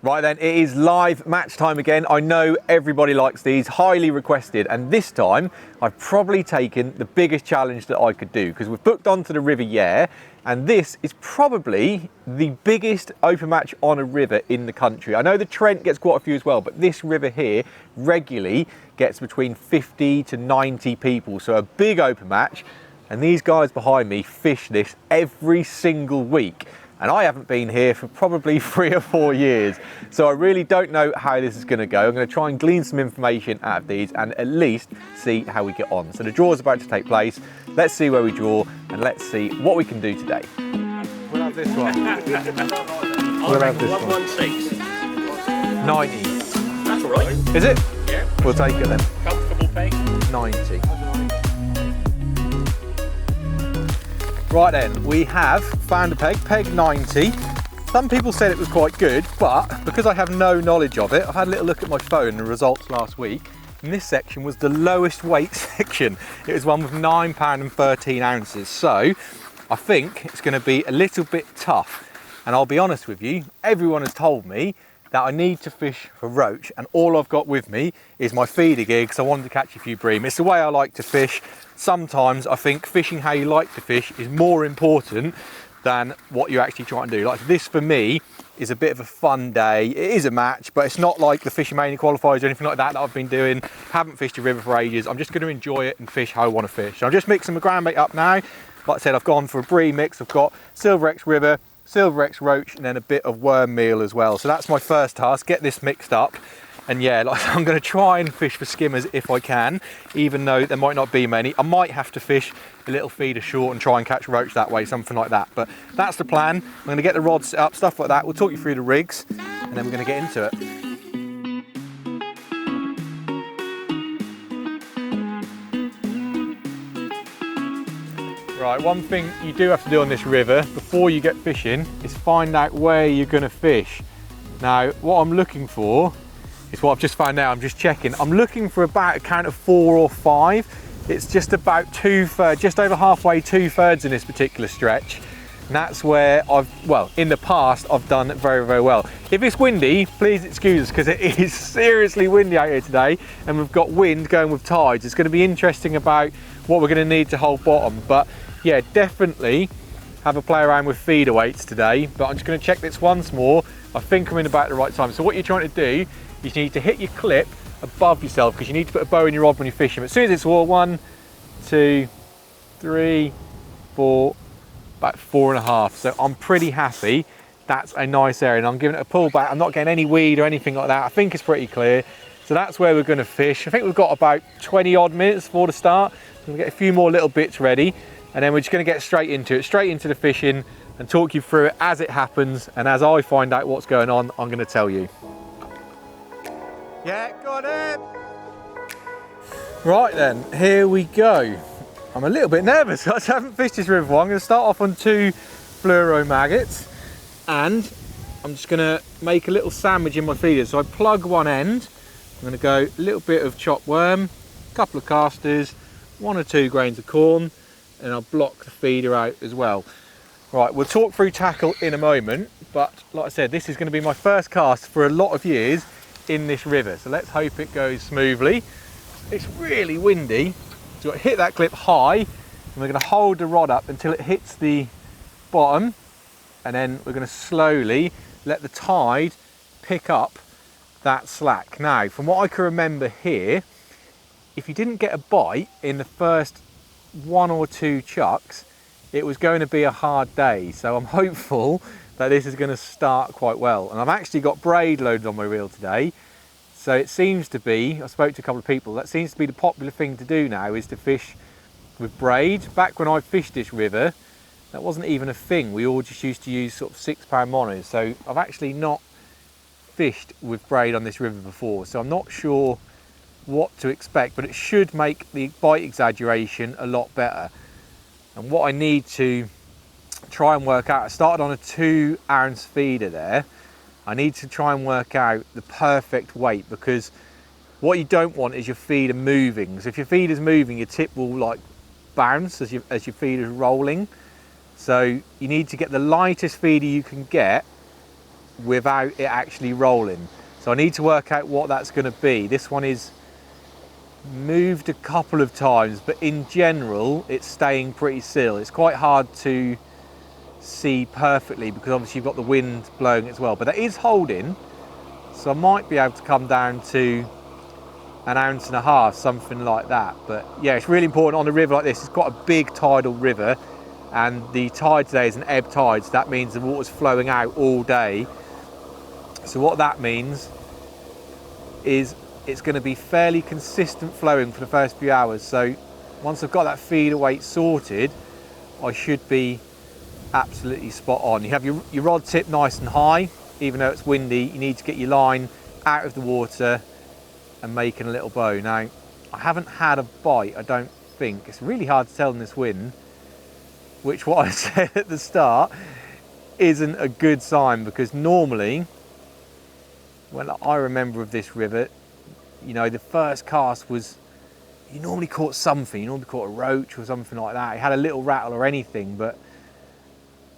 Right then, it is live match time again. I know everybody likes these, highly requested, and this time I've probably taken the biggest challenge that I could do because we've booked onto the River Yare, and this is probably the biggest open match on a river in the country. I know the Trent gets quite a few as well, but this river here regularly gets between 50 to 90 people, so a big open match, and these guys behind me fish this every single week. And I haven't been here for probably 3 or 4 years. So I really don't know how this is gonna go. I'm gonna try and glean some information out of these and at least see how we get on. So the draw is about to take place. Let's see where we draw and let's see what we can do today. We'll have this one. We'll have this 116. 90. That's all right. Is it? Yeah. We'll take it then. Comfortable peg? 90. Right then, we have found a peg, peg 90. Some people said it was quite good, but because I have no knowledge of it, I had a little look at my phone and the results last week, and this section was the lowest weight section. It was one with £9 and 13 ounces. So I think it's gonna be a little bit tough. And I'll be honest with you, everyone has told me that I need to fish for roach, and all I've got with me is my feeder gear because I wanted to catch a few bream. It's the way I like to fish. Sometimes I think fishing how you like to fish is more important than what you're actually trying to do. Like this for me is a bit of a fun day. It is a match, but it's not like the Fishing Mania qualifiers or anything like that I've been doing. Haven't fished a river for ages. I'm just going to enjoy it and fish how I want to fish. So I'm just mixing my ground bait up now. Like I said, I've gone for a bream mix. I've got Silver X River, Silver X Roach, and then a bit of worm meal as well. So that's my first task, get this mixed up. And yeah, like, I'm going to try and fish for skimmers if I can, even though there might not be many. I might have to fish a little feeder short and try and catch roach that way, something like that. But that's the plan. I'm going to get the rods set up, stuff like that. We'll talk you through the rigs, and then we're going to get into it. Right, one thing you do have to do on this river before you get fishing is find out where you're going to fish. Now, what I'm looking for is what I've just found out. I'm just checking. I'm looking for about a count of 4 or 5. It's just about 2/3, just over halfway, 2/3 in this particular stretch. And that's where in the past, I've done very, very well. If it's windy, please excuse us because it is seriously windy out here today and we've got wind going with tides. It's going to be interesting about what we're going to need to hold bottom. But yeah, definitely have a play around with feeder weights today, but I'm just going to check this once more. I think I'm in about the right time. So what you're trying to do, you need to hit your clip above yourself because you need to put a bow in your rod when you're fishing. But as soon as it's all 1, 2, 3, 4, about 4.5. So I'm pretty happy. That's a nice area and I'm giving it a pull back. I'm not getting any weed or anything like that. I think it's pretty clear. So that's where we're going to fish. I think we've got about 20 odd minutes before the start. We'll get a few more little bits ready and then we're just going to get straight into it, straight into the fishing and talk you through it as it happens. And as I find out what's going on, I'm going to tell you. Yeah, got it. Right then, here we go. I'm a little bit nervous. I haven't fished this river before. I'm going to start off on 2 fluoro maggots and I'm just going to make a little sandwich in my feeder. So I plug one end. I'm going to go a little bit of chopped worm, a couple of casters, 1 or 2 grains of corn, and I'll block the feeder out as well. Right, we'll talk through tackle in a moment, but like I said, this is going to be my first cast for a lot of years in this river, so let's hope it goes smoothly. It's really windy, so I've got to hit that clip high and we're going to hold the rod up until it hits the bottom, and then we're going to slowly let the tide pick up that slack. Now, from what I can remember here, if you didn't get a bite in the first 1 or 2 chucks, it was going to be a hard day. So I'm hopeful that this is going to start quite well. And I've actually got braid loaded on my reel today. So it seems to be, I spoke to a couple of people, that seems to be the popular thing to do now is to fish with braid. Back when I fished this river, that wasn't even a thing. We all just used to use sort of 6-pound monos. So I've actually not fished with braid on this river before. So I'm not sure what to expect, but it should make the bite exaggeration a lot better. And what I need to try and work out, I started on a 2 ounce feeder there. I need to try and work out the perfect weight because what you don't want is your feeder moving. So if your feeder's moving, your tip will like bounce as your feeder's rolling. So you need to get the lightest feeder you can get without it actually rolling. So I need to work out what that's going to be. This one is moved a couple of times, but in general it's staying pretty still. It's quite hard to see perfectly because obviously you've got the wind blowing as well, but that is holding, so I might be able to come down to an ounce and a half, something like that. But yeah, it's really important on a river like this. It's quite a big tidal river, and the tide today is an ebb tide, so that means the water's flowing out all day. So what that means is it's going to be fairly consistent flowing for the first few hours. So once I've got that feeder weight sorted, I should be absolutely spot on. You have your rod tip nice and high, even though it's windy. You need to get your line out of the water and making a little bow. Now, I haven't had a bite, I don't think. It's really hard to tell in this wind, which, what I said at the start, isn't a good sign, because normally, well, I remember of this river, you know, the first cast was, you normally caught something. You normally caught a roach or something like that. It had a little rattle or anything, but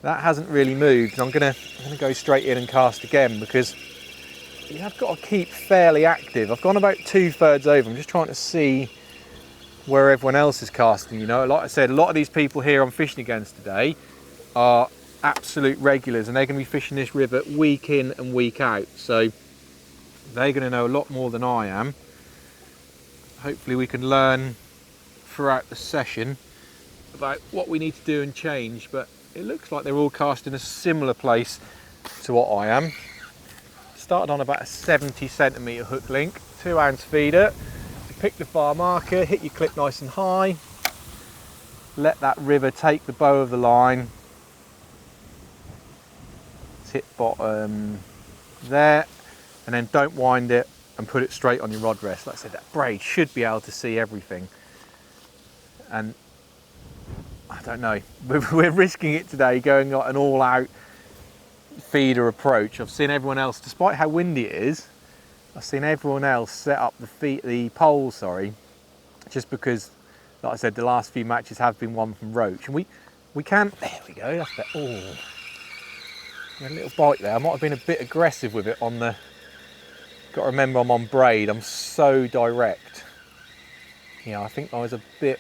that hasn't really moved. And I'm gonna go straight in and cast again, because you have got to keep fairly active. I've gone about 2/3 over. I'm just trying to see where everyone else is casting. You know, like I said, a lot of these people here I'm fishing against today are absolute regulars, and they're going to be fishing this river week in and week out. So they're going to know a lot more than I am. Hopefully we can learn throughout the session about what we need to do and change, but it looks like they're all casting a similar place to what I am. Started on about a 70cm hook link, 2-ounce feeder. Pick the bar marker, hit your clip nice and high, let that river take the bow of the line, tip bottom there, and then don't wind it and put it straight on your rod rest. Like I said, that braid should be able to see everything. And I don't know, we're risking it today, going like an all-out feeder approach. I've seen everyone else, despite how windy it is, I've seen everyone else set up the poles, just because, like I said, the last few matches have been won from roach. And we can, there we go, that's better. Oh, a little bite there. I might have been a bit aggressive with it on the, got to remember I'm on braid, I'm so direct. Yeah, I think I was a bit,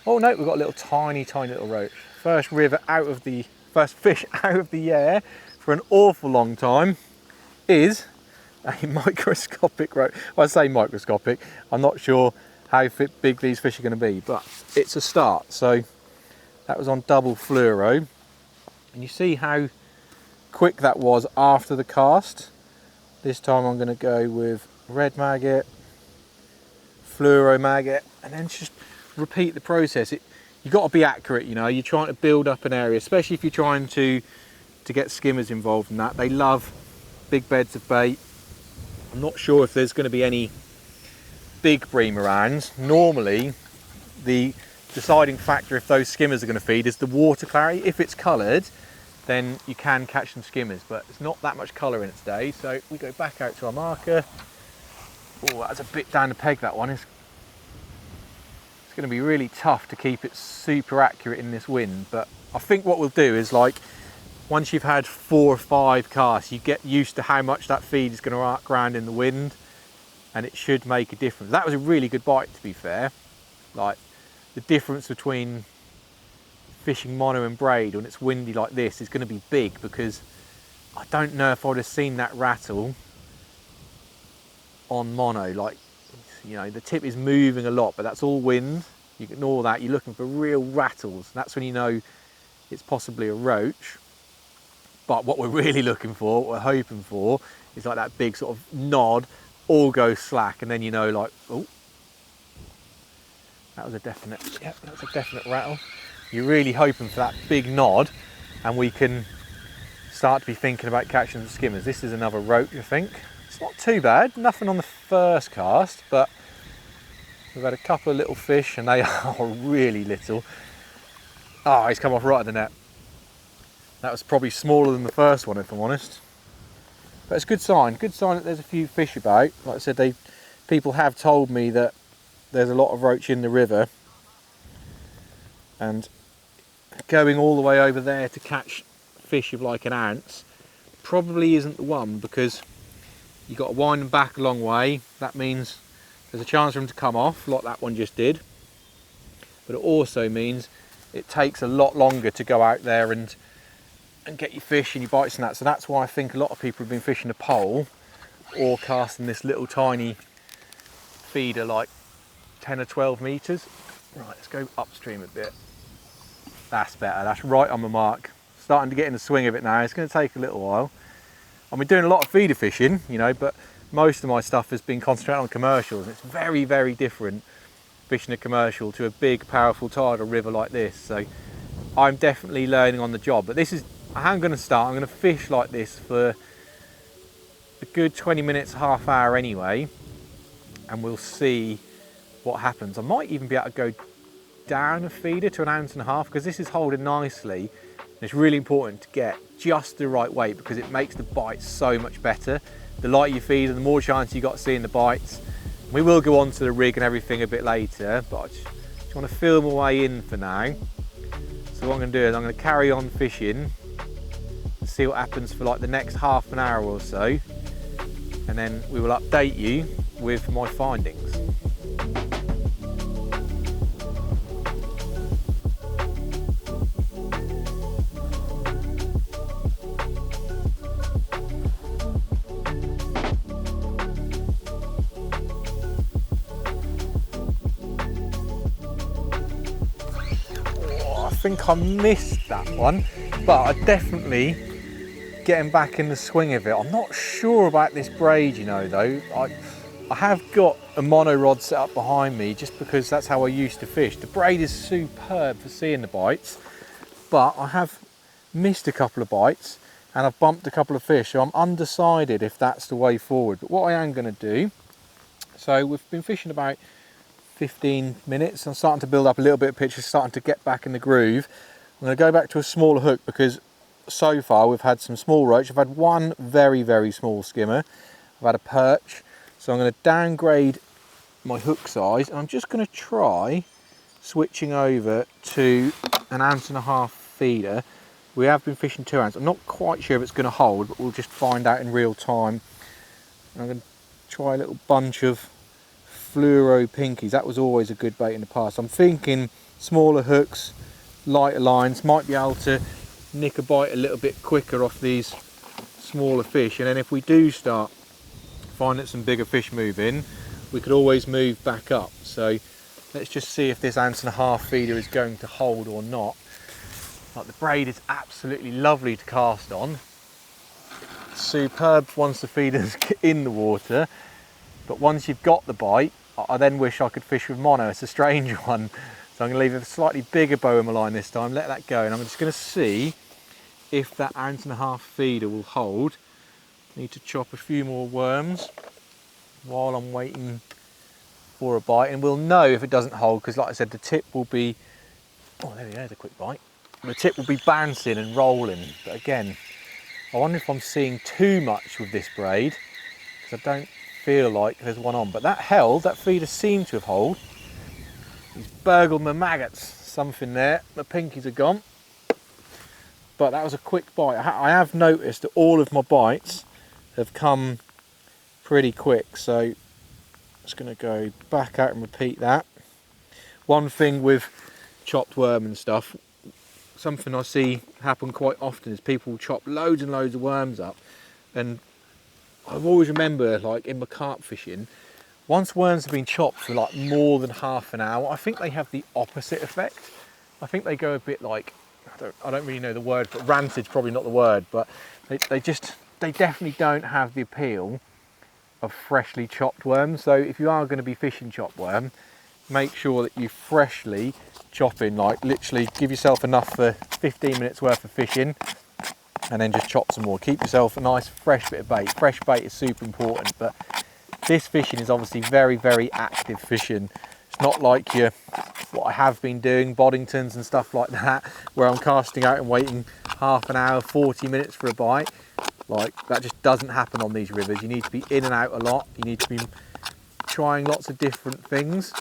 oh no, we've got a little tiny little roach. First fish out of the Yare for an awful long time is a microscopic roach. Well, I say microscopic, I'm not sure how big these fish are going to be, but it's a start. So that was on double fluoro, and you see how quick that was after the cast. This time I'm going to go with red maggot, fluoro maggot, and then just repeat the process. You've got to be accurate, you know, you're trying to build up an area, especially if you're trying to get skimmers involved in that. They love big beds of bait. I'm not sure if there's going to be any big bream around. Normally, the deciding factor if those skimmers are going to feed is the water clarity. If it's coloured, then you can catch some skimmers, but there's not that much colour in it today. So we go back out to our marker. Oh, that's a bit down the peg, that one. It's going to be really tough to keep it super accurate in this wind, but I think what we'll do is, like, once you've had 4 or 5 casts, you get used to how much that feed is going to arc around in the wind, and it should make a difference. That was a really good bite, to be fair. Like, the difference between fishing mono and braid when it's windy like this is going to be big, because I don't know if I would have seen that rattle on mono. Like, you know, the tip is moving a lot, but that's all wind. You ignore that, you're looking for real rattles. That's when you know it's possibly a roach. But what we're really looking for, what we're hoping for, is like that big sort of nod, all go slack, and then you know, like, oh, that was a definite, yeah, that was a definite rattle. You're really hoping for that big nod, and we can start to be thinking about catching the skimmers. This is another roach, I think. It's not too bad, nothing on the first cast, but we've had a couple of little fish, and they are really little. Oh, he's come off right at the net. That was probably smaller than the first one, if I'm honest. But it's a good sign that there's a few fish about. Like I said, people have told me that there's a lot of roach in the river, and going all the way over there to catch fish of like an ounce probably isn't the one, because you've got to wind them back a long way. That means there's a chance for them to come off like that one just did, but it also means it takes a lot longer to go out there and get your fish and your bites and that. So that's why I think a lot of people have been fishing a pole or casting this little tiny feeder like 10 or 12 meters. Right, let's go upstream a bit. That's better, that's right on the mark. Starting to get in the swing of it now. It's going to take a little while. I've been doing a lot of feeder fishing, you know, but most of my stuff has been concentrated on commercials. It's very, very different fishing a commercial to a big, powerful tidal river like this. So I'm definitely learning on the job. But this is how I'm going to start. I'm going to fish like this for a good 20 minutes, half hour anyway, and we'll see what happens. I might even be able to go down a feeder to 1.5 ounces, because this is holding nicely. It's really important to get just the right weight, because it makes the bites so much better. The lighter your feeder, the more chance you got of seeing the bites. We will go on to the rig and everything a bit later, but I just want to feel my way in for now. So what I'm going to do is I'm going to carry on fishing, see what happens for like the next half an hour or so, and then we will update you with my findings. I think I missed that one, but I definitely getting back in the swing of it. I'm not sure about this braid, you know, though. I have got a mono rod set up behind me just because that's how I used to fish. The braid is superb for seeing the bites, but I have missed a couple of bites and I've bumped a couple of fish, so I'm undecided if that's the way forward. But what I am going to do, so we've been fishing about 15 minutes. I'm starting to build up a little bit of picture, starting to get back in the groove. I'm going to go back to a smaller hook, because so far we've had some small roach. I've had one very, very small skimmer. I've had a perch. So I'm going to downgrade my hook size, and I'm just going to try switching over to 1.5 ounce feeder. We have been fishing 2 ounce. I'm not quite sure if it's going to hold, but we'll just find out in real time. I'm going to try a little bunch of fluoro pinkies. That was always a good bait in the past. I'm thinking smaller hooks, lighter lines, might be able to nick a bite a little bit quicker off these smaller fish, and then if we do start finding some bigger fish move in, we could always move back up. So let's just see if this 1.5 ounce feeder is going to hold or not. Like, the braid is absolutely lovely to cast on, superb once the feeder's in the water, but once you've got the bite, I then wish I could fish with mono. It's a strange one. So I'm going to leave a slightly bigger bow in my line this time, let that go, and I'm just going to see if that 1.5 ounce feeder will hold. Need to chop a few more worms while I'm waiting for a bite, and we'll know if it doesn't hold, because like I said, the tip will be, oh there we go, there's a quick bite. The tip will be bouncing and rolling, but again, I wonder if I'm seeing too much with this braid, because I don't feel like there's one on. But that held, that feeder seemed to have hold. He's burgled my maggots, something there. My pinkies are gone, but that was a quick bite. I have noticed that all of my bites have come pretty quick, so I'm just going to go back out and repeat that. One thing with chopped worm and stuff, something I see happen quite often is people chop loads and loads of worms up, and I've always remembered, like in my carp fishing, once worms have been chopped for like more than half an hour, I think they have the opposite effect. I think they go a bit like, I don't really know the word, but ranted's probably not the word, but they definitely don't have the appeal of freshly chopped worms. So if you are going to be fishing chopped worm, make sure that you freshly chop in, like literally give yourself enough for 15 minutes worth of fishing, and then just chop some more. Keep yourself a nice fresh bit of bait. Fresh bait is super important, but this fishing is obviously very, very active fishing. It's not like what I have been doing, Boddingtons and stuff like that, where I'm casting out and waiting half an hour, 40 minutes for a bite. Like, that just doesn't happen on these rivers. You need to be in and out a lot. You need to be trying lots of different things,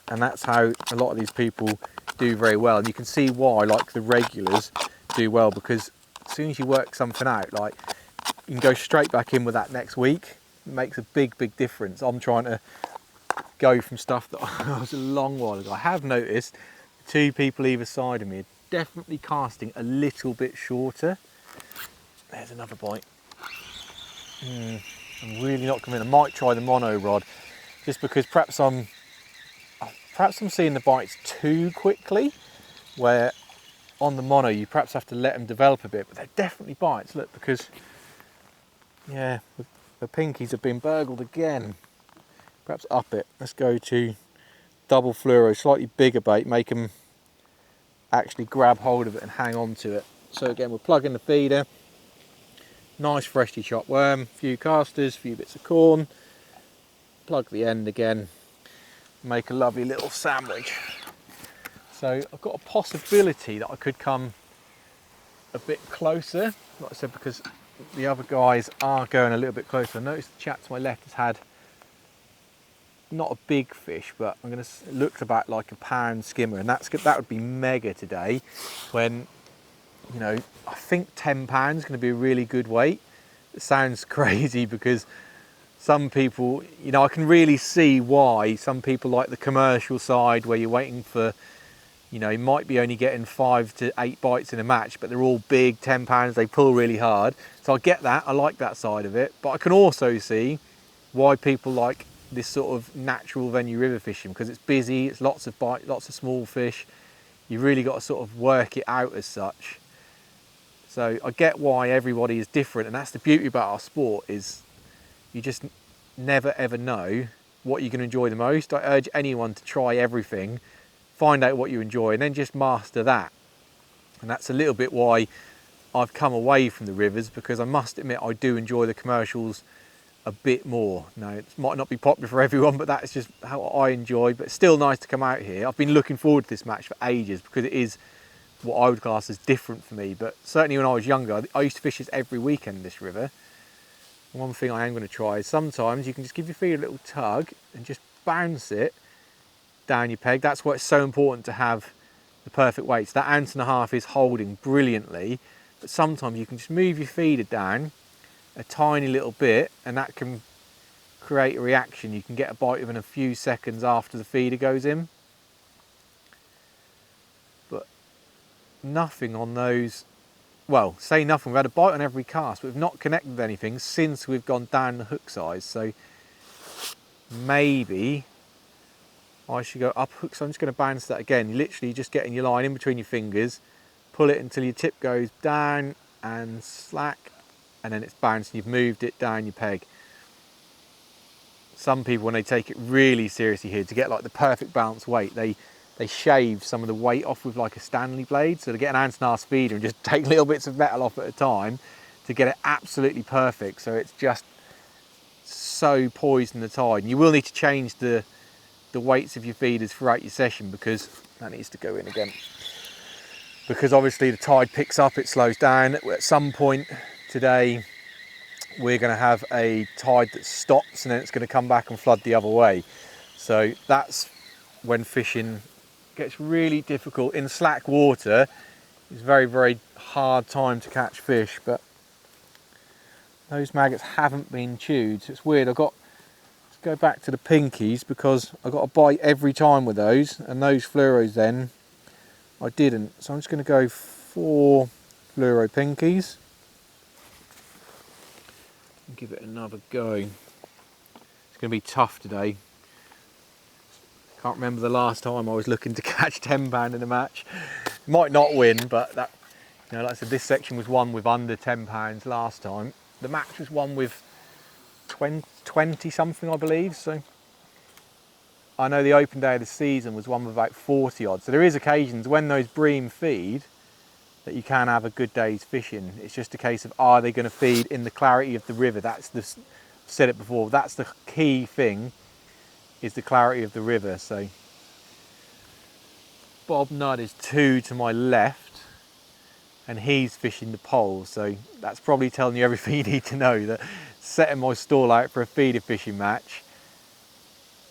and that's how a lot of these people do very well. And you can see why, like, the regulars do well, because soon as you work something out, like you can go straight back in with that next week. It makes a big difference. I'm trying to go from stuff that I was a long while ago. I have noticed two people either side of me are definitely casting a little bit shorter. There's another bite. I'm really not convinced. I might try the mono rod, just because perhaps I'm seeing the bites too quickly, where on the mono you perhaps have to let them develop a bit, but they're definitely bites. Look, because yeah, the pinkies have been burgled again. Perhaps up it. Let's go to double fluoro, slightly bigger bait, make them actually grab hold of it and hang on to it. So again, we're plugging the feeder. Nice freshly chopped worm, a few casters, a few bits of corn. Plug the end again, make a lovely little sandwich. So I've got a possibility that I could come a bit closer, like I said, because the other guys are going a little bit closer. I noticed the chap to my left has had not a big fish, but I'm going to look about like a pound skimmer, and that would be mega today. When, you know, I think 10 pounds is going to be a really good weight. It sounds crazy because some people, you know, I can really see why some people like the commercial side where you're waiting for, you know, you might be only getting 5 to 8 bites in a match, but they're all big 10 pounds, they pull really hard. So I get that, I like that side of it, but I can also see why people like this sort of natural venue river fishing, because it's busy, it's lots of bite, lots of small fish. You really got to sort of work it out as such. So I get why everybody is different, and that's the beauty about our sport, is you just never ever know what you're going to enjoy the most. I urge anyone to try everything, find out what you enjoy, and then just master that. And that's a little bit why I've come away from the rivers, because I must admit I do enjoy the commercials a bit more. Now, it might not be popular for everyone, but that's just how I enjoy. But it's still nice to come out here. I've been looking forward to this match for ages, because it is what I would class as different for me. But certainly when I was younger, I used to fish this every weekend, this river. One thing I am going to try is sometimes you can just give your feet a little tug and just bounce it down your peg. That's why it's so important to have the perfect weights. That 1.5 ounce is holding brilliantly, but sometimes you can just move your feeder down a tiny little bit, and that can create a reaction. You can get a bite within a few seconds after the feeder goes in. But nothing on those, well, say nothing, we've had a bite on every cast, but we've not connected with anything since we've gone down the hook size. So maybe I should go up hook. So I'm just going to bounce that again. You're literally just getting your line in between your fingers, pull it until your tip goes down and slack, and then it's bounced and you've moved it down your peg. Some people, when they take it really seriously here, to get like the perfect balanced weight, they shave some of the weight off with like a Stanley blade. So they get an 1.5 ounce feeder and just take little bits of metal off at a time to get it absolutely perfect. So it's just so poised in the tide. And you will need to change the weights of your feeders throughout your session, because that needs to go in again. Because obviously the tide picks up, it slows down. At some point today, we're going to have a tide that stops, and then it's going to come back and flood the other way. So that's when fishing gets really difficult. In slack water, it's a very hard time to catch fish, but those maggots haven't been chewed. So it's weird. Let's go back to the pinkies, because I got a bite every time with those, and those fluoros then I didn't. So I'm just going to go 4 fluoro pinkies and give it another go. It's going to be tough today. Can't remember the last time I was looking to catch 10 pound in a match. Might not win, but that, you know, like I said, this section was won with under 10 pounds last time. The match was won with 20 something, I believe. So I know the open day of the season was won with about 40 odd. So there is occasions when those bream feed that you can have a good day's fishing. It's just a case of, are they going to feed in the clarity of the river? That's the, said it before, that's the key thing, is the clarity of the river. So Bob Nudd is 2 to my left, and he's fishing the poles. So that's probably telling you everything you need to know, that setting my stall out for a feeder fishing match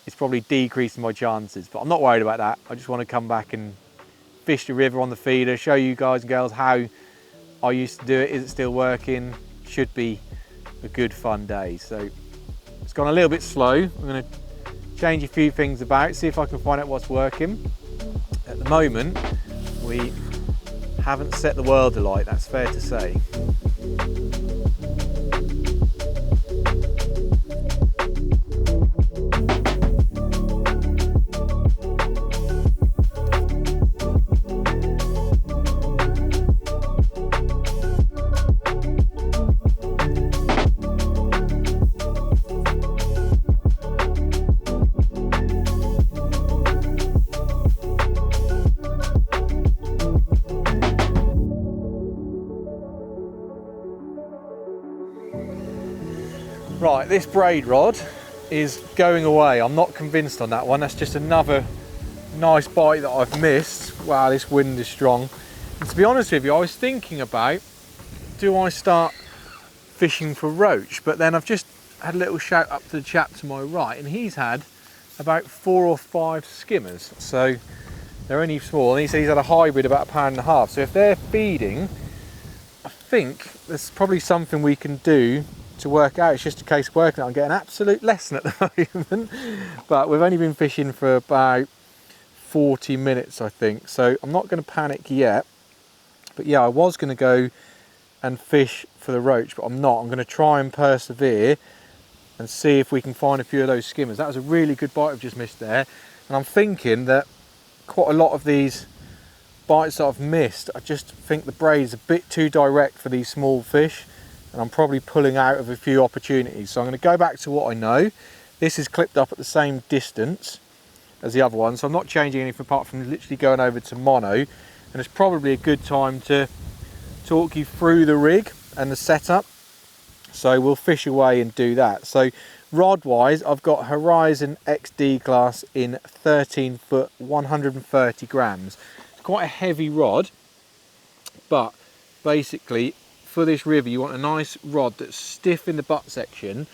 is probably decreasing my chances, but I'm not worried about that. I just want to come back and fish the river on the feeder, show you guys and girls how I used to do it. Is it still working? Should be a good fun day. So it's gone a little bit slow. I'm going to change a few things about, see if I can find out what's working. At the moment, we haven't set the world alight, that's fair to say. Right, this braid rod is going away. I'm not convinced on that one. That's just another nice bite that I've missed. Wow, this wind is strong. And to be honest with you, I was thinking about, do I start fishing for roach? But then I've just had a little shout up to the chap to my right, and he's had about 4 or 5 skimmers. So they're only small, and he said he's had a hybrid about £1.5 pounds. So if they're feeding, I think there's probably something we can do to work out. It's just a case of working out. I'm getting an absolute lesson at the moment, but we've only been fishing for about 40 minutes, I think. So I'm not going to panic yet. But yeah, I was going to go and fish for the roach, but I'm not. I'm going to try and persevere and see if we can find a few of those skimmers. That was a really good bite I've just missed there. And I'm thinking that quite a lot of these bites that I've missed, I just think the braid's a bit too direct for these small fish, and I'm probably pulling out of a few opportunities. So I'm going to go back to what I know. This is clipped up at the same distance as the other one, so I'm not changing anything apart from literally going over to mono. And it's probably a good time to talk you through the rig and the setup. So we'll fish away and do that. So rod wise, I've got Horizon XD class in 13 foot, 130 grams. It's quite a heavy rod, but basically for this river you want a nice rod that's stiff in the butt section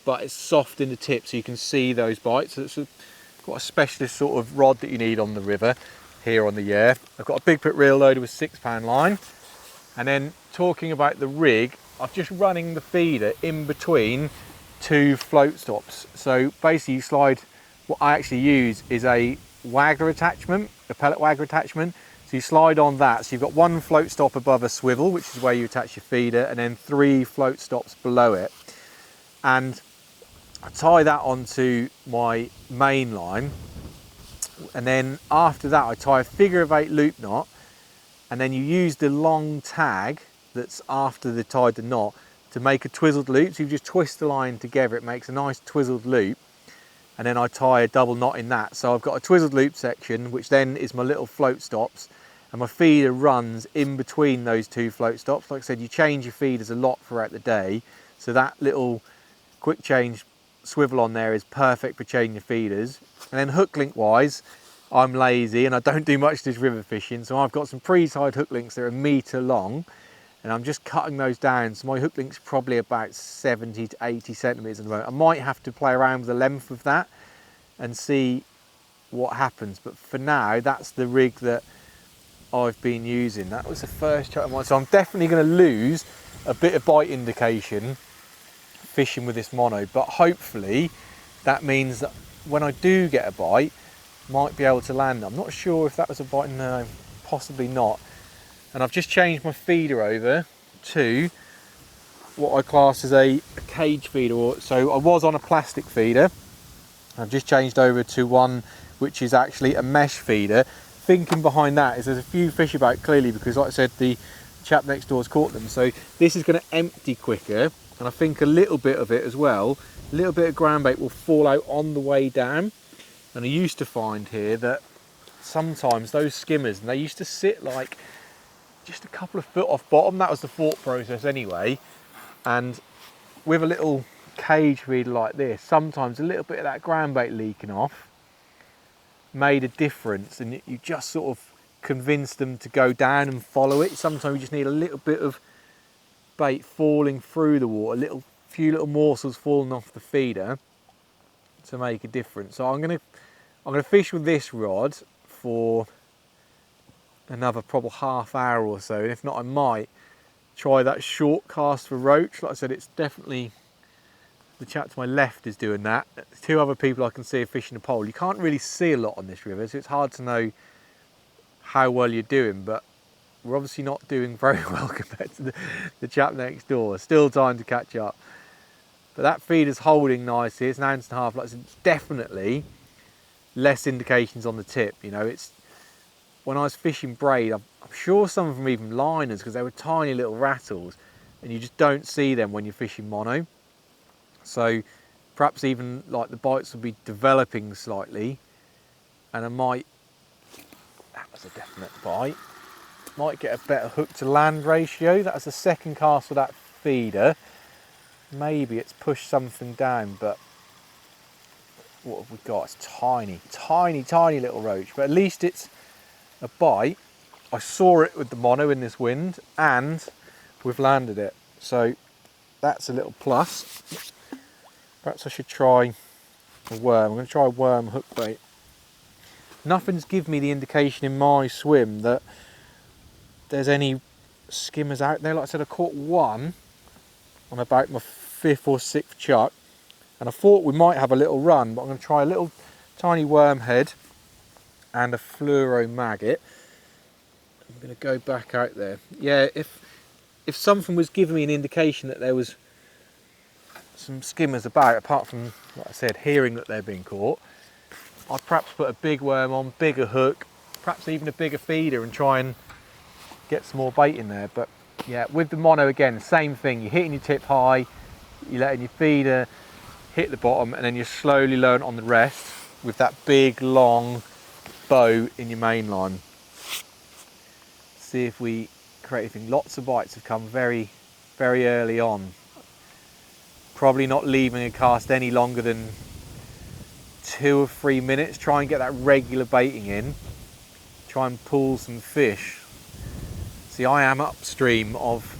but it's soft in the tip so you can see those bites. So it's quite a specialist sort of rod that you need on the river here on the Yare. I've got a big pit reel loaded with 6-pound line, and then talking about the rig, I'm just running the feeder in between 2 float stops. So basically you slide, what I actually use is a waggler attachment, a pellet waggler attachment. So you slide on that, so you've got 1 float stop above a swivel, which is where you attach your feeder, and then 3 float stops below it. And I tie that onto my main line, and then after that I tie a figure of 8 loop knot, and then you use the long tag that's after the tied the knot to make a twizzled loop. So you just twist the line together, it makes a nice twizzled loop, and then I tie a double knot in that. So I've got a twizzled loop section, which then is my little float stops, and my feeder runs in between those 2 float stops. Like I said, you change your feeders a lot throughout the day, so that little quick change swivel on there is perfect for changing your feeders. And then hook link wise, I'm lazy and I don't do much this river fishing, so I've got some pre-tied hook links that are 1 metre long, and I'm just cutting those down. So my hook link's probably about 70 to 80 centimetres at the moment. I might have to play around with the length of that and see what happens, but for now that's the rig that I've been using. That was the first chuck of mine, so I'm definitely going to lose a bit of bite indication fishing with this mono, but hopefully that means that when I do get a bite, might be able to land. I'm not sure if that was a bite, no, possibly not. And I've just changed my feeder over to what I class as a cage feeder. So I was on a plastic feeder, I've just changed over to one which is actually a mesh feeder. Thinking behind that is there's a few fish about clearly, because like I said, the chap next door has caught them, so this is going to empty quicker, and I think a little bit of it as well, a little bit of ground bait will fall out on the way down. And I used to find here that sometimes those skimmers, and they used to sit like just a couple of foot off bottom. That was the thought process anyway. And with a little cage feeder like this, sometimes a little bit of that ground bait leaking off made a difference, and you just sort of convinced them to go down and follow it. Sometimes you just need a little bit of bait falling through the water, few little morsels falling off the feeder to make a difference. So I'm gonna fish with this rod for another probably half hour or so, and if not I might try that short cast for roach. Like I said, it's definitely, the chap to my left is doing that. Two other people I can see are fishing a pole. You can't really see a lot on this river, so it's hard to know how well you're doing, but we're obviously not doing very well compared to the chap next door. Still time to catch up. But that feeder's holding nicely. It's an ounce and a half. Like I said, it's definitely less indications on the tip. You know, it's, when I was fishing braid, I'm sure some of them even liners, because they were tiny little rattles, and you just don't see them when you're fishing mono. So perhaps even like the bites will be developing slightly, and I might, that was a definite bite, might get a better hook to land ratio. That was the second cast for that feeder. Maybe it's pushed something down, but what have we got? It's tiny, tiny, tiny little roach, but at least it's a bite. I saw it with the mono in this wind, and we've landed it. So that's a little plus. Perhaps I should try a worm. I'm going to try a worm hook bait. Nothing's given me the indication in my swim that there's any skimmers out there. Like I said, I caught one on about my 5th or 6th chuck, and I thought we might have a little run, but I'm going to try a little tiny worm head and a fluoro maggot. I'm going to go back out there. Yeah, if something was giving me an indication that there was some skimmers about, apart from, like I said, hearing that they're being caught, I'd perhaps put a big worm on, bigger hook, perhaps even a bigger feeder, and try and get some more bait in there. But yeah, with the mono again, same thing. You're hitting your tip high, you're letting your feeder hit the bottom, and then you're slowly lowering on the rest with that big long bow in your main line. See if we create anything. Lots of bites have come very, very early on. Probably not leaving a cast any longer than 2 or 3 minutes. Try and get that regular baiting in. Try and pull some fish. See, I am upstream of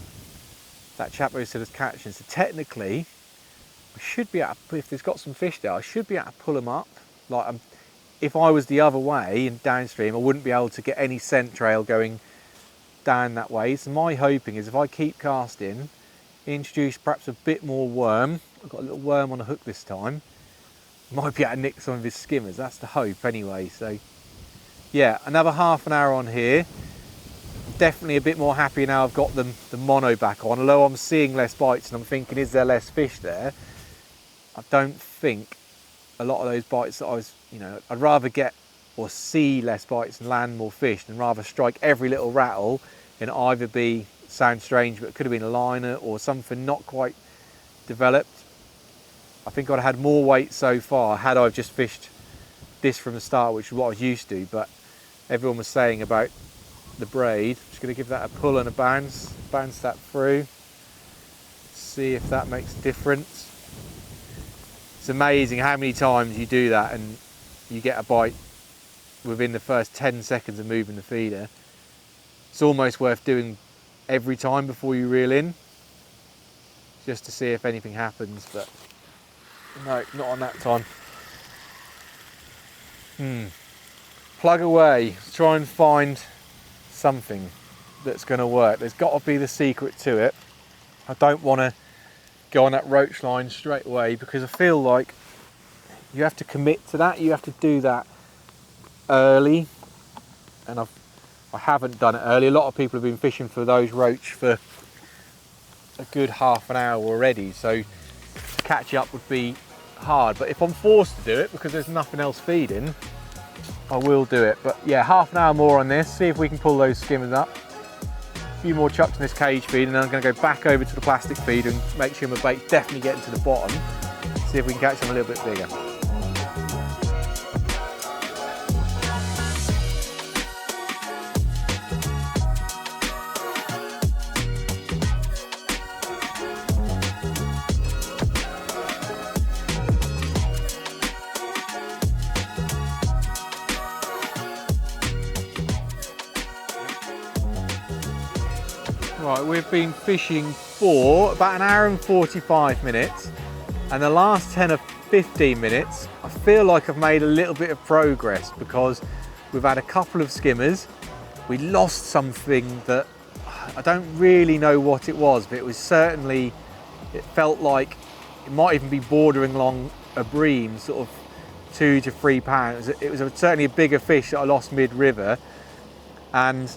that chap who said it's catching, so technically I should be able to, if there's got some fish there, I should be able to pull them up. Like, if I was the other way and downstream, I wouldn't be able to get any scent trail going down that way. So my hoping is if I keep casting, introduce perhaps a bit more worm. I've got a little worm on a hook this time. Might be able to nick some of his skimmers. That's the hope anyway. So yeah, another half an hour on here. Definitely a bit more happy now I've got the mono back on, although I'm seeing less bites and I'm thinking, is there less fish there? I don't think a lot of those bites that I was, you know, I'd rather get or see less bites and land more fish than rather strike every little rattle and either be, sounds strange, but it could have been a liner or something not quite developed. I think I'd have had more weight so far had I just fished this from the start, which is what I was used to, but everyone was saying about the braid. Just going to give that a pull and a bounce that through, see if that makes a difference. It's amazing how many times you do that and you get a bite within the first 10 seconds of moving the feeder. It's almost worth doing every time before you reel in, just to see if anything happens, but no, not on that time. Plug away, try and find something that's going to work. There's got to be the secret to it. I don't want to go on that roach line straight away because I feel like you have to commit to that. You have to do that early, and I haven't done it early. A lot of people have been fishing for those roach for a good half an hour already, so catch up would be hard. But if I'm forced to do it because there's nothing else feeding, I will do it. But yeah, half an hour more on this, see if we can pull those skimmers up. A few more chucks in this cage feed, and then I'm going to go back over to the plastic feed and make sure my bait's definitely getting to the bottom. See if we can catch them a little bit bigger. Right, we've been fishing for about an hour and 45 minutes, and the last 10 or 15 minutes I feel like I've made a little bit of progress because we've had a couple of skimmers. We lost something that I don't really know what it was, but it was certainly, it felt like it might even be bordering along a bream, sort of 2 to 3 pounds. It was certainly a bigger fish that I lost mid-river, and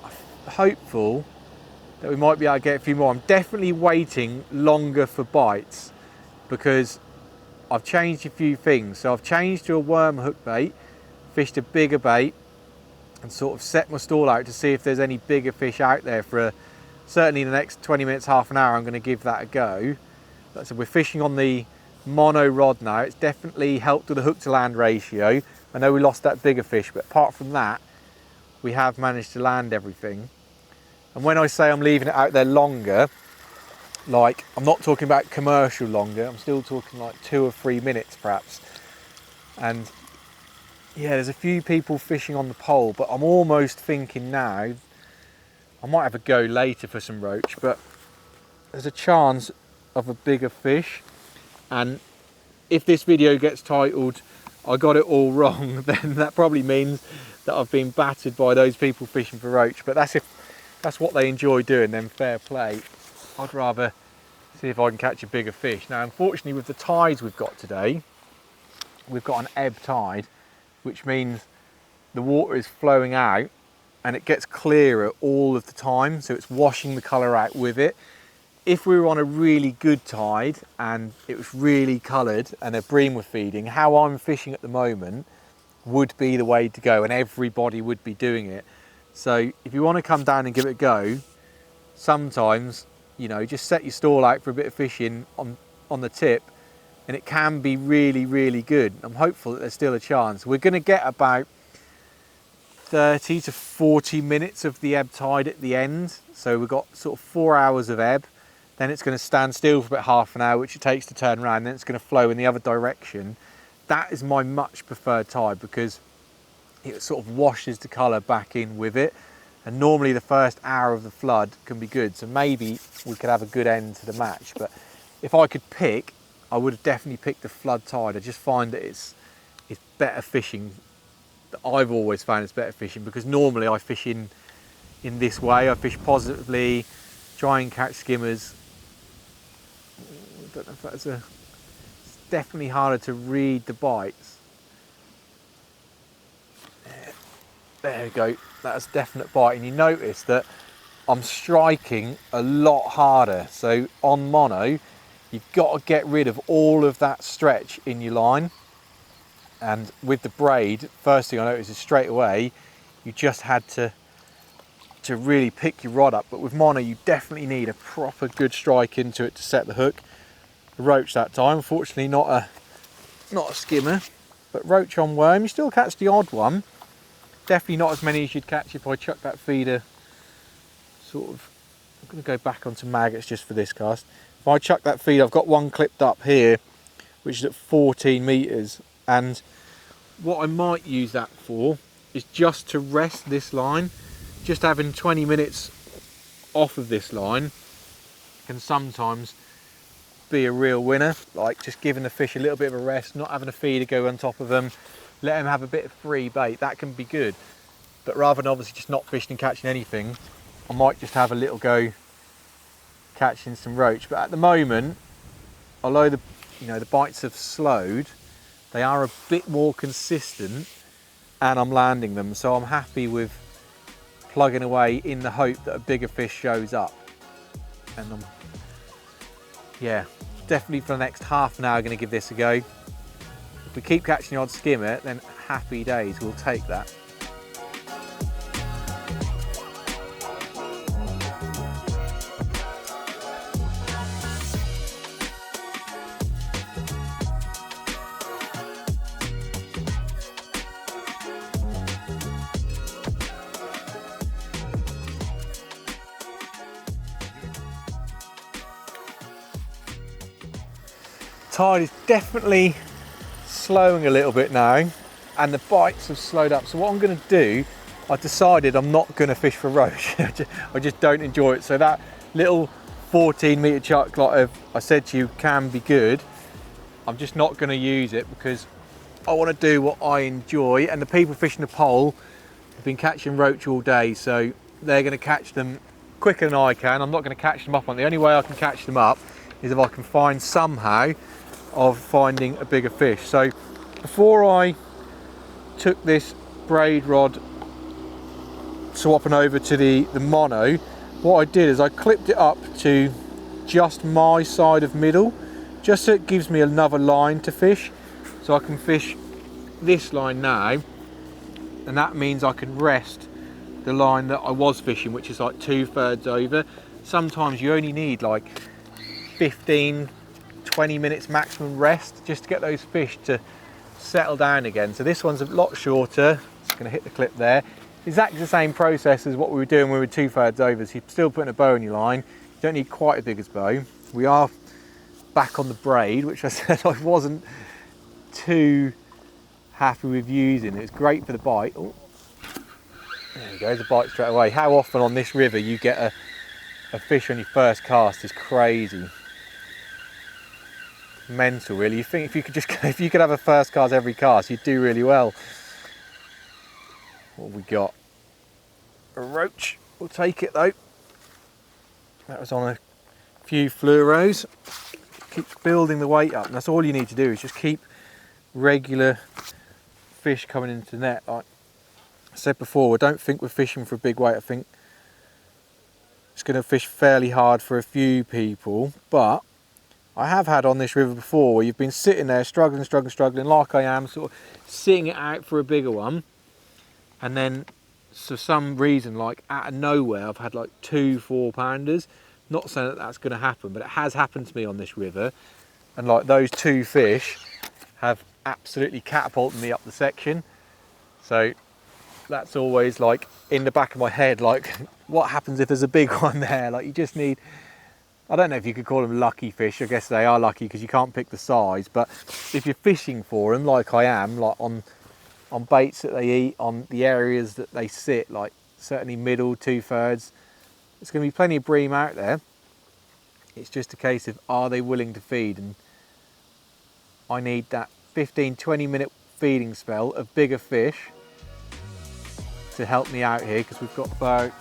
I'm hopeful that we might be able to get a few more. I'm definitely waiting longer for bites because I've changed a few things. So I've changed to a worm hook bait, fished a bigger bait, and sort of set my stall out to see if there's any bigger fish out there for certainly the next 20 minutes, half an hour. I'm going to give that a go. So we're fishing on the mono rod now. It's definitely helped with the hook to land ratio. I know we lost that bigger fish, but apart from that, we have managed to land everything. And when I say I'm leaving it out there longer, like I'm not talking about commercial longer, I'm still talking like 2 or 3 minutes perhaps. And yeah, there's a few people fishing on the pole, but I'm almost thinking now, I might have a go later for some roach, but there's a chance of a bigger fish. And if this video gets titled, I got it all wrong, then that probably means that I've been battered by those people fishing for roach. But that's what they enjoy doing, then fair play. I'd rather see if I can catch a bigger fish. Now, unfortunately, with the tides we've got today, we've got an ebb tide, which means the water is flowing out and it gets clearer all of the time, so it's washing the colour out with it. If we were on a really good tide and it was really coloured and a bream were feeding, how I'm fishing at the moment would be the way to go, and everybody would be doing it. So if you want to come down and give it a go, sometimes, you know, just set your stall out for a bit of fishing on the tip, and it can be really, really good. I'm hopeful that there's still a chance. We're going to get about 30 to 40 minutes of the ebb tide at the end. So we've got sort of 4 hours of ebb. Then it's going to stand still for about half an hour, which it takes to turn around. Then it's going to flow in the other direction. That is my much preferred tide because it sort of washes the colour back in with it. And normally the first hour of the flood can be good. So maybe we could have a good end to the match. But if I could pick, I would have definitely picked the flood tide. I just find that it's better fishing. I've always found it's better fishing because normally I fish in this way. I fish positively, try and catch skimmers. I don't know if that's it's definitely harder to read the bites. There we go, that's a definite bite, and you notice that I'm striking a lot harder. So on mono, you've got to get rid of all of that stretch in your line. And with the braid, first thing I noticed is straight away, you just had to really pick your rod up. But with mono, you definitely need a proper good strike into it to set the hook. The roach that time, unfortunately not a skimmer, but roach on worm. You still catch the odd one. Definitely not as many as you'd catch if I chuck that feeder sort of, I'm going to go back onto maggots just for this cast. If I chuck that feeder, I've got one clipped up here, which is at 14 metres. And what I might use that for is just to rest this line. Just having 20 minutes off of this line can sometimes be a real winner. Like just giving the fish a little bit of a rest, not having a feeder go on top of them, let them have a bit of free bait, that can be good. But rather than obviously just not fishing and catching anything, I might just have a little go catching some roach. But at the moment, although the bites have slowed, they are a bit more consistent and I'm landing them. So I'm happy with plugging away in the hope that a bigger fish shows up. And I'm, yeah, definitely for the next half an hour going to give this a go. If we keep catching the odd skimmer, then happy days, we'll take that. Tide is definitely slowing a little bit now and the bites have slowed up. So what I'm going to do, I've decided I'm not going to fish for roach. I just don't enjoy it. So that little 14 metre chuck, like I said to you, can be good. I'm just not going to use it because I want to do what I enjoy, and the people fishing the pole have been catching roach all day, so they're going to catch them quicker than I can. I'm not going to catch them up on. The only way I can catch them up is if I can find somehow of finding a bigger fish. So before I took this braid rod swapping over to the mono, what I did is I clipped it up to just my side of middle, just so it gives me another line to fish. So I can fish this line now, and that means I can rest the line that I was fishing, which is like 2/3 over. Sometimes you only need like 15-20 minutes maximum rest just to get those fish to settle down again. So this one's a lot shorter. It's going to hit the clip there. Exactly the same process as what we were doing when we were 2/3 over. So you're still putting a bow in your line. You don't need quite as big as bow. We are back on the braid, which I said I wasn't too happy with using. It's great for the bite. Oh, there you go, there's a bite straight away. How often on this river you get a fish on your first cast is crazy. Mental, really. You think if you could just if you could have a first cast every cast, you'd do really well. What have we got? A roach. We'll take it though. That was on a few fluoros. Keeps building the weight up, and that's all you need to do is just keep regular fish coming into the net. Like I said before, I don't think we're fishing for a big weight. I think it's going to fish fairly hard for a few people, but I have had on this river before where you've been sitting there struggling like I am, sort of sitting it out for a bigger one, and then for some reason, like out of nowhere, I've had like 2 4-pounders. Not saying that that's going to happen, but it has happened to me on this river, and like those 2 fish have absolutely catapulted me up the section. So that's always like in the back of my head, like what happens if there's a big one there? Like you just need, I don't know if you could call them lucky fish. I guess they are lucky because you can't pick the size, but if you're fishing for them like I am, like on baits that they eat, on the areas that they sit, like certainly middle 2/3, there's going to be plenty of bream out there. It's just a case of, are they willing to feed? And I need that 15-20 minute feeding spell of bigger fish to help me out here, because we've got about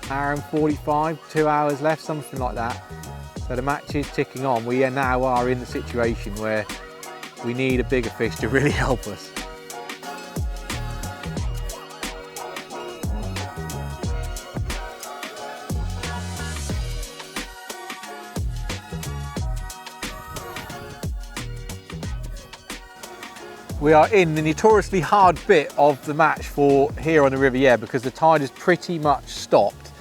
an hour and 45, 2 hours left, something like that. So the match is ticking on. We now are in the situation where we need a bigger fish to really help us. We are in the notoriously hard bit of the match for here on the River Yare, because the tide is pretty much stopped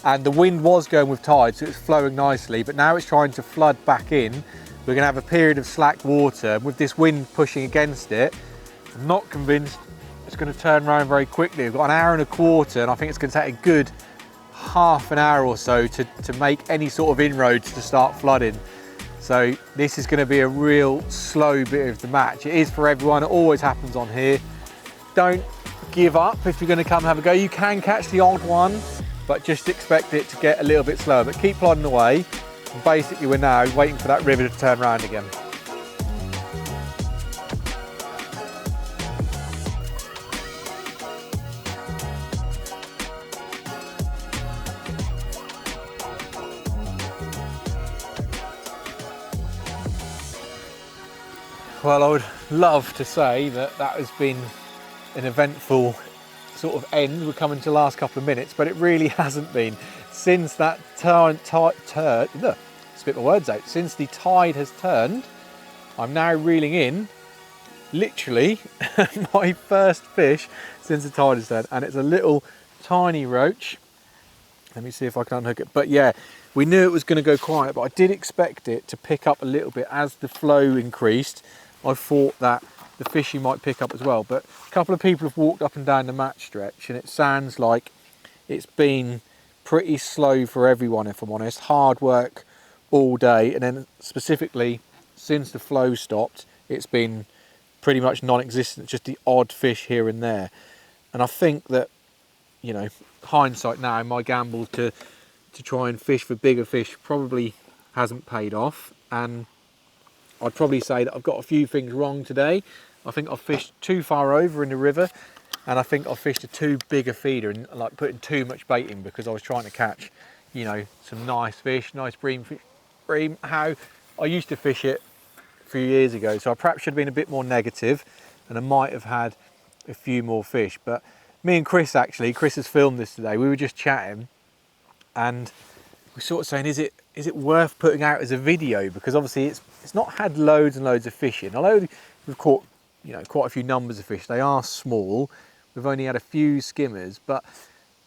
and the wind was going with tide, so it's flowing nicely, but now it's trying to flood back in. We're going to have a period of slack water, and with this wind pushing against it, I'm not convinced it's going to turn around very quickly. We've got an hour and a quarter, and I think it's going to take a good half an hour or so to make any sort of inroads to start flooding. So this is going to be a real slow bit of the match. It is for everyone, it always happens on here. Don't give up if you're going to come have a go. You can catch the odd one, but just expect it to get a little bit slower. But keep plodding away. And basically we're now waiting for that river to turn around again. Well, I would love to say that has been an eventful sort of end. We're coming to the last couple of minutes, but it really hasn't been. Since that spit my words out. Since the tide has turned, I'm now reeling in literally my first fish since the tide has turned, and it's a little tiny roach. Let me see if I can unhook it. But yeah, we knew it was going to go quiet, but I did expect it to pick up a little bit as the flow increased. I thought that the fishing might pick up as well, but a couple of people have walked up and down the match stretch, and it sounds like it's been pretty slow for everyone, if I'm honest. Hard work all day, and then specifically since the flow stopped, it's been pretty much non-existent, just the odd fish here and there. And I think that, you know, hindsight now, my gamble to try and fish for bigger fish probably hasn't paid off, and I'd probably say that I've got a few things wrong today. I think I've fished too far over in the river, and I think I fished a too big a feeder and like putting too much bait in because I was trying to catch, you know, some nice fish, nice bream, how I used to fish it a few years ago. So I perhaps should have been a bit more negative, and I might have had a few more fish. But me and Chris, actually, Chris has filmed this today. We were just chatting, and we're sort of saying, is it worth putting out as a video? Because obviously it's not had loads and loads of fishing. Although we've caught, you know, quite a few numbers of fish, they are small. We've only had a few skimmers, but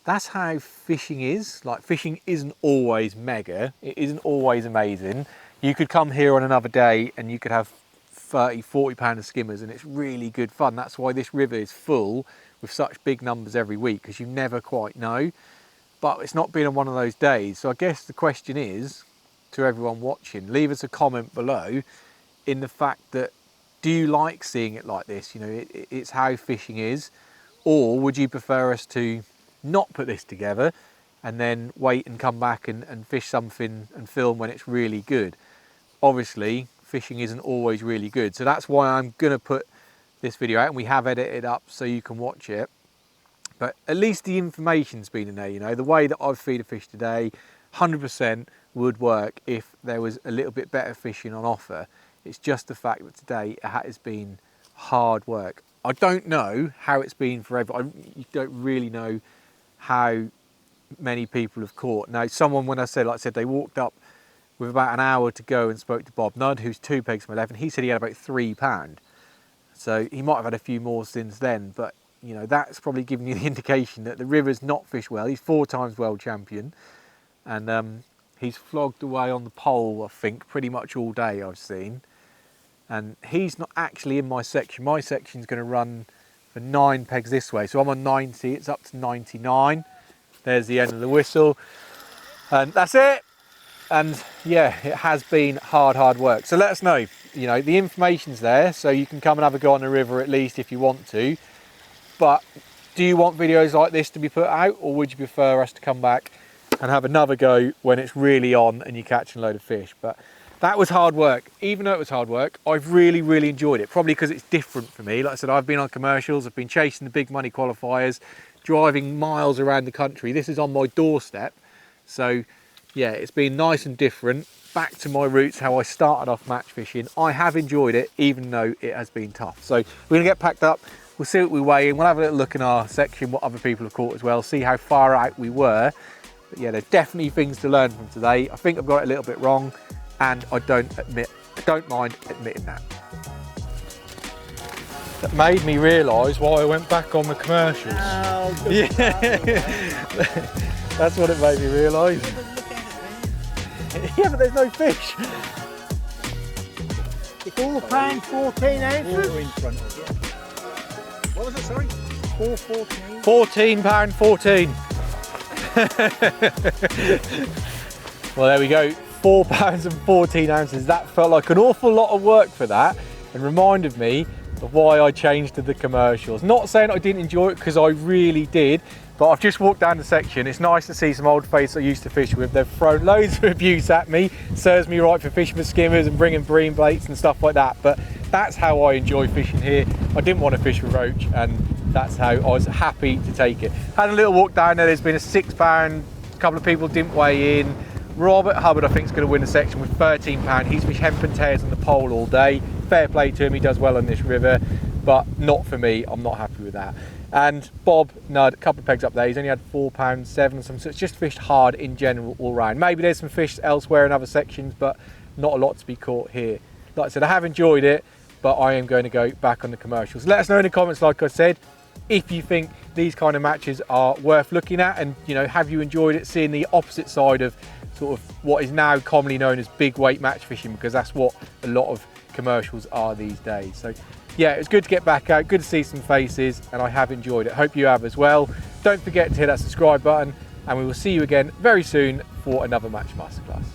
that's how fishing is. Like, fishing isn't always mega, it isn't always amazing. You could come here on another day and you could have 30, 40 pound of skimmers, and it's really good fun. That's why this river is full with such big numbers every week, because you never quite know. But it's not been on one of those days. So I guess the question is, to everyone watching, leave us a comment below in the fact that, do you like seeing it like this? You know, it's how fishing is. Or would you prefer us to not put this together and then wait and come back and fish something and film when it's really good? Obviously, fishing isn't always really good. So that's why I'm gonna put this video out, and we have edited it up so you can watch it. But at least the information's been in there, you know. The way that I've feed a fish today, 100% would work if there was a little bit better fishing on offer. It's just the fact that today it has been hard work. I don't know how it's been for everyone. You don't really know how many people have caught. Now, someone, when I said, like I said, they walked up with about an hour to go and spoke to Bob Nudd, who's 2 pegs from 11. He said he had about £3. So he might have had a few more since then, but you know, that's probably giving you the indication that the river's not fished well. He's 4 times world champion, and he's flogged away on the pole, I think, pretty much all day I've seen. And he's not actually in my section. My section's going to run for 9 pegs this way. So I'm on 90, it's up to 99. There's the end of the whistle. And that's it. And yeah, it has been hard work. So let us know, you know, the information's there, so you can come and have a go on the river at least if you want to. But do you want videos like this to be put out, or would you prefer us to come back and have another go when it's really on and you're catching a load of fish? But that was hard work. Even though it was hard work, I've really enjoyed it. Probably because it's different for me. Like I said, I've been on commercials, I've been chasing the big money qualifiers, driving miles around the country. This is on my doorstep. So yeah, it's been nice and different. Back to my roots, how I started off match fishing. I have enjoyed it, even though it has been tough. So we're gonna get packed up. We'll see what we weigh in. We'll have a little look in our section, what other people have caught as well, see how far out we were. But yeah, there's definitely things to learn from today. I think I've got it a little bit wrong, and I don't mind admitting that. That made me realise why I went back on the commercials. Oh, yeah, that's what it made me realise. Yeah, but there's no fish. £4, 14 ounces. In front of you. What was it, sorry? £14, 14. Well, there we go. £4 and 14 ounces. That felt like an awful lot of work for that, and reminded me of why I changed to the commercials. Not saying I didn't enjoy it, because I really did, but I've just walked down the section. It's nice to see some old faces I used to fish with. They've thrown loads of abuse at me. Serves me right for fishing for skimmers and bringing bream baits and stuff like that. But that's how I enjoy fishing here. I didn't want to fish with roach, and that's how I was happy to take it. Had a little walk down there. There's been a £6. A couple of people didn't weigh in. Robert Hubbard, I think, is going to win the section with £13. He's fished hemp and tears on the pole all day. Fair play to him, he does well on this river, but not for me. I'm not happy with that. And Bob Nudd, a couple of pegs up there, he's only had £4.7, so it's just fished hard in general all round. Maybe there's some fish elsewhere in other sections, but not a lot to be caught here. Like I said, I have enjoyed it, but I am going to go back on the commercials. Let us know in the comments, like I said, if you think these kind of matches are worth looking at, and you know, have you enjoyed it, seeing the opposite side of sort of what is now commonly known as big weight match fishing, because that's what a lot of commercials are these days. So yeah, it was good to get back out, good to see some faces, and I have enjoyed it. Hope you have as well. Don't forget to hit that subscribe button, and we will see you again very soon for another Match Masterclass.